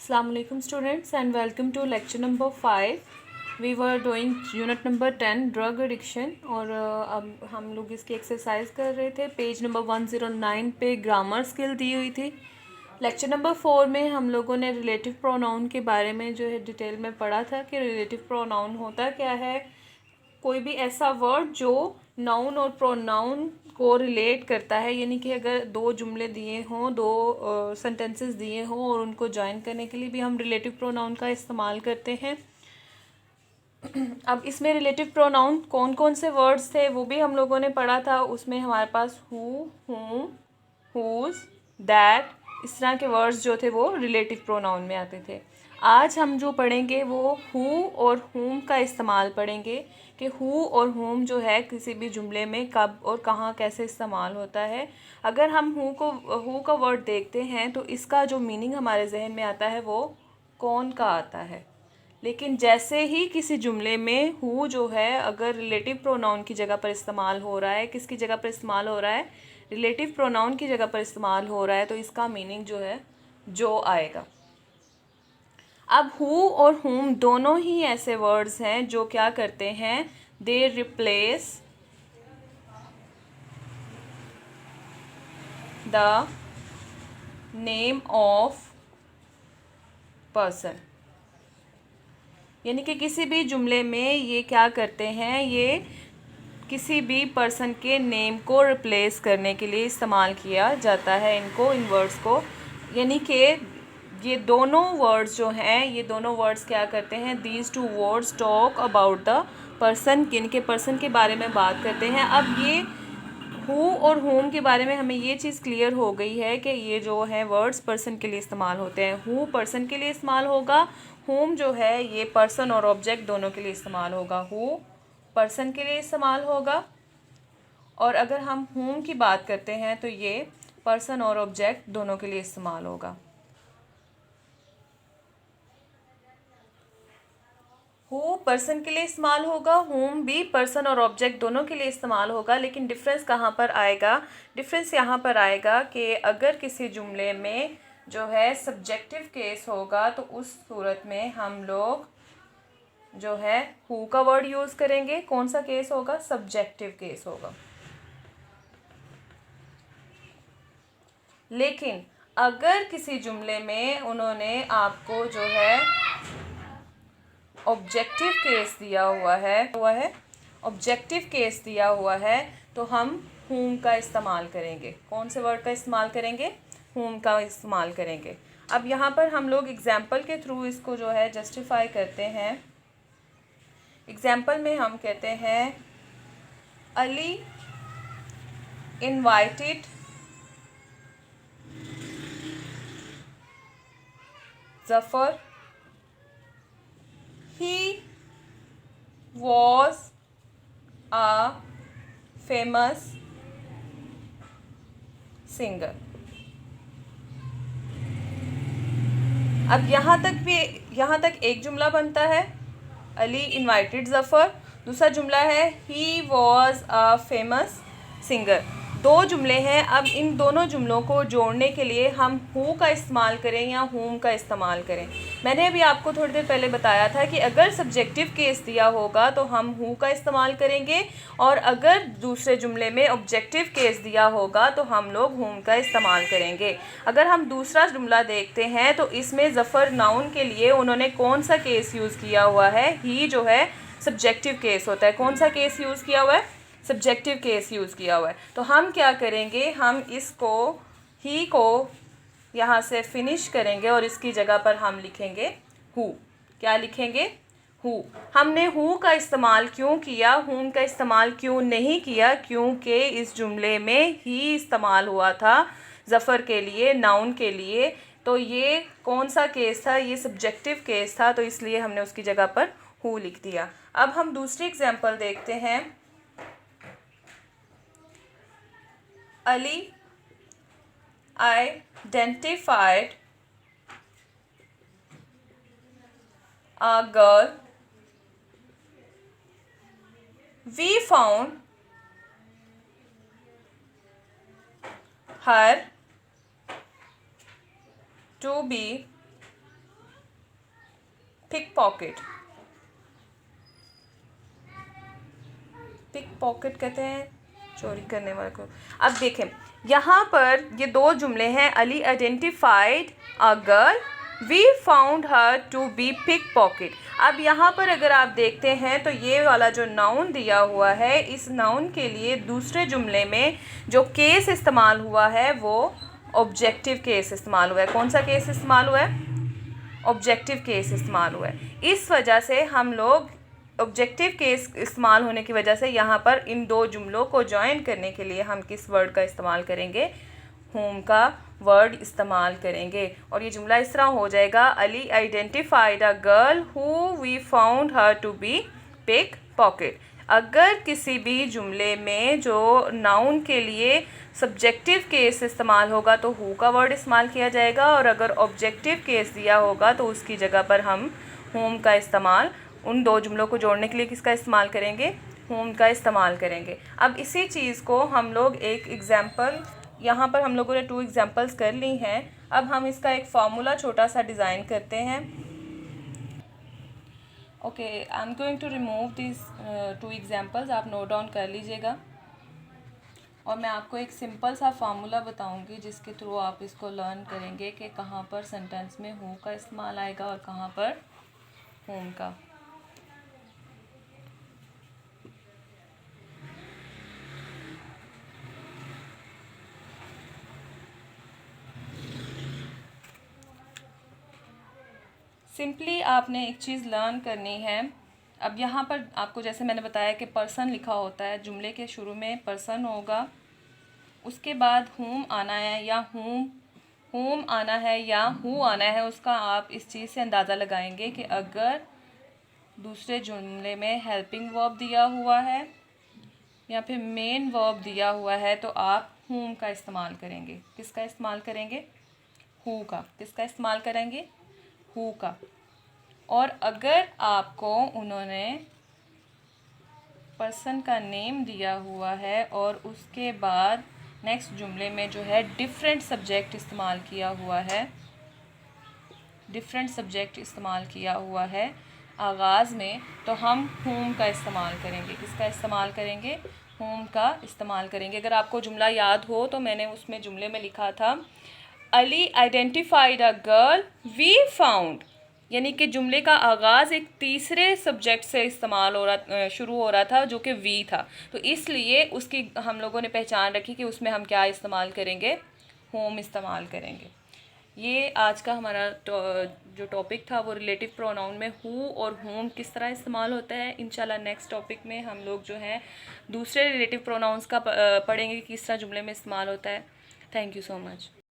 Assalamualaikum students and welcome to lecture number 5. We were doing unit number 10 drug addiction और अब हम लोग इसकी एक्सरसाइज कर रहे थे। पेज नंबर 109 पे ग्रामर स्किल दी हुई थी। लेक्चर नंबर 4 में हम लोगों ने रिलेटिव प्रोनाउन के बारे में जो है डिटेल में पढ़ा था कि रिलेटिव प्रोनाउन होता क्या है। कोई भी ऐसा वर्ड जो नाउन और प्रोनाउन को रिलेट करता है, यानी कि अगर दो जुमले दिए हों, दो सेंटेंसेस दिए हों और उनको जॉइन करने के लिए भी हम रिलेटिव प्रोनाउन का इस्तेमाल करते हैं। अब इसमें रिलेटिव प्रोनाउन कौन कौन से वर्ड्स थे वो भी हम लोगों ने पढ़ा था। उसमें हमारे पास हु, हुम, हुज, दैट, इस तरह के वर्ड्स जो थे वो रिलेटिव प्रोनाउन में आते थे। आज हम जो पढ़ेंगे वो हु और हुम का इस्तेमाल पढ़ेंगे कि हु और हुम जो है किसी भी जुमले में कब और कहाँ कैसे इस्तेमाल होता है। अगर हम हु का वर्ड देखते हैं तो इसका जो मीनिंग हमारे जहन में आता है वो कौन का आता है। लेकिन जैसे ही किसी जुमले में हु जो है अगर रिलेटिव प्रोनाउन की जगह पर इस्तेमाल हो रहा है, किसकी जगह पर इस्तेमाल हो रहा है, रिलेटिव प्रोनाउन की जगह पर इस्तेमाल हो रहा है, तो इसका मीनिंग जो है जो आएगा। अब हु और हुम दोनों ही ऐसे वर्ड्स हैं जो क्या करते हैं, they replace the name of person, यानी कि किसी भी जुमले में ये क्या करते हैं, ये किसी भी पर्सन के नेम को रिप्लेस करने के लिए इस्तेमाल किया जाता है इनको, इन वर्ड्स को। यानी कि ये दोनों वर्ड्स जो हैं, ये दोनों वर्ड्स क्या करते हैं, these two words talk about the person, इनके पर्सन के बारे में बात करते हैं। अब ये हु और होम के बारे में हमें ये चीज़ क्लियर हो गई है कि ये जो है वर्ड्स पर्सन के लिए इस्तेमाल होते हैं। हु पर्सन के लिए इस्तेमाल होगा, होम जो है ये पर्सन और ऑब्जेक्ट दोनों के लिए इस्तेमाल होगा। हु पर्सन के लिए इस्तेमाल होगा और अगर हम होम की बात करते हैं तो ये पर्सन और ऑब्जेक्ट दोनों के लिए इस्तेमाल होगा। हु पर्सन के लिए इस्तेमाल होगा, होम भी पर्सन और ऑब्जेक्ट दोनों के लिए इस्तेमाल होगा। लेकिन डिफरेंस कहाँ पर आएगा, डिफरेंस यहाँ पर आएगा कि अगर किसी जुमले में जो है सब्जेक्टिव केस होगा तो उस सूरत में हम लोग जो है हु का वर्ड यूज़ करेंगे। कौन सा केस होगा, सब्जेक्टिव केस होगा। लेकिन अगर किसी जुमले में उन्होंने आपको जो है ऑब्जेक्टिव केस दिया हुआ है ऑब्जेक्टिव केस दिया हुआ है तो हम हुम का इस्तेमाल करेंगे। कौन से वर्ड का इस्तेमाल करेंगे, हुम का इस्तेमाल करेंगे। अब यहाँ पर हम लोग एग्जाम्पल के थ्रू इसको जो है जस्टिफाई करते हैं। एग्जाम्पल में हम कहते हैं Ali invited Zafar, he was a famous singer। अब यहाँ तक एक जुमला बनता है, अली इनवाइटेड जफ़र। दूसरा जुमला है he was a famous singer. दो जुमले हैं। अब इन दोनों जुमलों को जोड़ने के लिए हम हु का इस्तेमाल करें या हुम का इस्तेमाल करें। मैंने अभी आपको थोड़ी देर पहले बताया था कि अगर सब्जेक्टिव केस दिया होगा तो हम हु का इस्तेमाल करेंगे और अगर दूसरे जुमले में ऑब्जेक्टिव केस दिया होगा तो हम लोग हुम का इस्तेमाल करेंगे। अगर हम दूसरा जुमला देखते हैं तो इसमें ज़फ़र नाउन के लिए उन्होंने कौन सा केस यूज़ किया हुआ है, ही जो है सब्जेक्टिव केस होता है। कौन सा केस यूज़ किया हुआ है, सब्जेक्टिव केस यूज़ किया हुआ है। तो हम क्या करेंगे, हम इसको ही को यहाँ से फिनिश करेंगे और इसकी जगह पर हम लिखेंगे हु। क्या लिखेंगे, हु। हमने हु का इस्तेमाल क्यों किया, हुम का इस्तेमाल क्यों नहीं किया, क्योंकि इस जुमले में ही इस्तेमाल हुआ था ज़फ़र के लिए, नाउन के लिए। तो ये कौन सा केस था, ये सब्जेक्टिव केस था, तो इसलिए हमने उसकी जगह पर हु लिख दिया। अब हम दूसरी एग्जाम्पल देखते हैं। Ali identified a girl. We found her to be pick pocket, pick pocket कहते हैं चोरी करने वाले को। अब देखें यहाँ पर ये दो जुमले हैं, Ali identified a girl, we found her to be pick pocket. अब यहाँ पर अगर आप देखते हैं तो ये वाला जो नाउन दिया हुआ है, इस नाउन के लिए दूसरे जुमले में जो केस इस्तेमाल हुआ है वो ऑब्जेक्टिव केस इस्तेमाल हुआ है। कौन सा केस इस्तेमाल हुआ है? ऑब्जेक्टिव केस इस्तेमाल हुआ है। इस वजह से हम लोग ऑब्जेक्टिव केस इस्तेमाल होने की वजह से यहाँ पर इन दो जुमलों को जॉइन करने के लिए हम किस वर्ड का इस्तेमाल करेंगे? होम का वर्ड इस्तेमाल करेंगे। और ये जुमला इस तरह हो जाएगा, Ali identified a girl who we found her to be pick pocket. अगर किसी भी जुमले में जो नाउन के लिए सब्जेक्टिव केस इस्तेमाल होगा तो हु का वर्ड इस्तेमाल किया जाएगा, और अगर ऑब्जेक्टिव केस दिया होगा तो उसकी जगह पर हम होम का इस्तेमाल, उन दो जुमलों को जोड़ने के लिए किसका इस्तेमाल करेंगे? होम का इस्तेमाल करेंगे। अब इसी चीज़ को हम लोग एक एग्जाम्पल, यहाँ पर हम लोगों ने 2 एग्जाम्पल्स कर ली हैं। अब हम इसका एक फार्मूला छोटा सा डिज़ाइन करते हैं। Okay, I am going to remove this 2 examples, आप नोट डाउन कर लीजिएगा। और मैं आपको एक सिंपल सा फार्मूला बताऊंगी जिसके थ्रू आप इसको लर्न करेंगे कि कहाँ पर सेंटेंस में हु का इस्तेमाल आएगा और कहाँ पर होम का। सिंपली आपने एक चीज़ लर्न करनी है। अब यहाँ पर आपको जैसे मैंने बताया कि पर्सन लिखा होता है, जुमले के शुरू में पर्सन होगा, उसके बाद होम आना है या होम आना है या हु आना है। उसका आप इस चीज़ से अंदाज़ा लगाएंगे कि अगर दूसरे जुमले में हेल्पिंग वर्ब दिया हुआ है या फिर मेन वर्ब दिया हुआ है तो आप होम का इस्तेमाल करेंगे। किसका इस्तेमाल करेंगे? हु का। किसका इस्तेमाल करेंगे? हु का। और अगर आपको उन्होंने पर्सन का नेम दिया हुआ है और उसके बाद नेक्स्ट जुमले में जो है डिफरेंट सब्जेक्ट इस्तेमाल किया हुआ है, डिफरेंट सब्जेक्ट इस्तेमाल किया हुआ है आगाज़ में, तो हम होम का इस्तेमाल करेंगे। किसका इस्तेमाल करेंगे? होम का इस्तेमाल करेंगे। अगर आपको जुमला याद हो तो मैंने उसमें जुमले में लिखा था Ali identified a girl we found, यानी कि जुमले का आगाज़ एक तीसरे सब्जेक्ट से इस्तेमाल हो रहा, शुरू हो रहा था जो कि वी था। तो इसलिए उसकी हम लोगों ने पहचान रखी कि उसमें हम क्या इस्तेमाल करेंगे? होम इस्तेमाल करेंगे। ये आज का हमारा जो टॉपिक था वो रिलेटिव प्रोनाउन में हु और होम किस तरह इस्तेमाल होता है। इंशाल्लाह नेक्स्ट टॉपिक में हम लोग जो है दूसरे रिलेटिव प्रोनाउंस का पढ़ेंगे कि किस तरह जुमले में इस्तेमाल होता है। Thank you so much.